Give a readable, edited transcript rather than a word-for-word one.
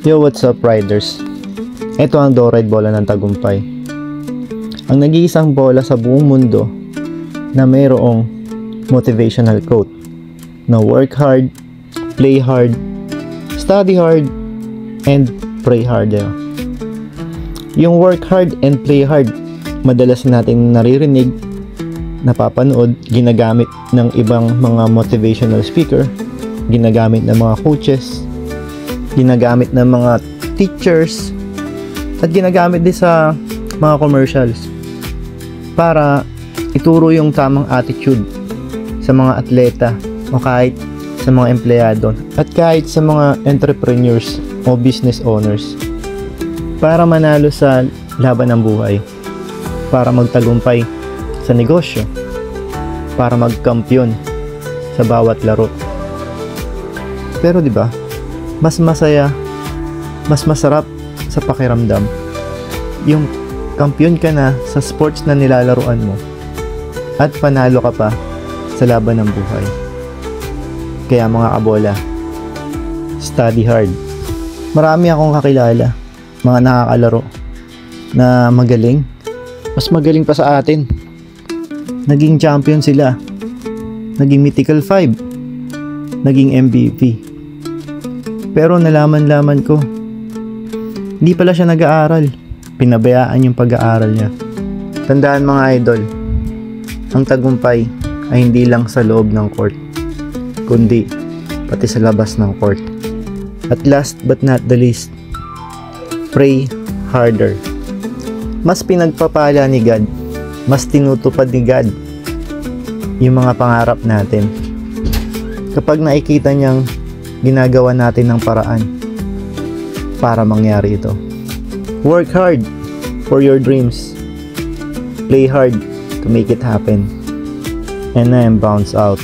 Yo, what's up riders? Ito ang Do-Ride bola ng tagumpay. Ang nag-iisang bola sa buong mundo na mayroong motivational quote na work hard, play hard, study hard, and pray hard. Yung work hard and play hard, madalas natin naririnig, napapanood, ginagamit ng ibang mga motivational speaker, ginagamit ng mga coaches, ginagamit ng mga teachers, at ginagamit din sa mga commercials para ituro yung tamang attitude sa mga atleta o kahit sa mga empleyado at kahit sa mga entrepreneurs o business owners para manalo sa laban ng buhay, para magtagumpay sa negosyo, para magkampiyon sa bawat laro. Pero di ba, mas masaya, mas masarap sa pakiramdam yung kampiyon ka na sa sports na nilalaruan mo at panalo ka pa sa laban ng buhay. Kaya mga kabola, study hard. Marami akong kakilala, mga nakakalaro na magaling, mas magaling pa sa atin. Naging champion sila, naging mythical 5, naging MVP. Pero nalaman-laman ko, hindi pala siya nag-aaral. Pinabayaan yung pag-aaral niya. Tandaan mga idol, ang tagumpay ay hindi lang sa loob ng court, kundi pati sa labas ng court. At last but not the least, pray harder. Mas pinagpapala ni God, mas tinutupad ni God yung mga pangarap natin kapag nakikita niyang ginagawa natin ng paraan para mangyari ito. Work hard for your dreams. Play hard to make it happen. And I am bounce out.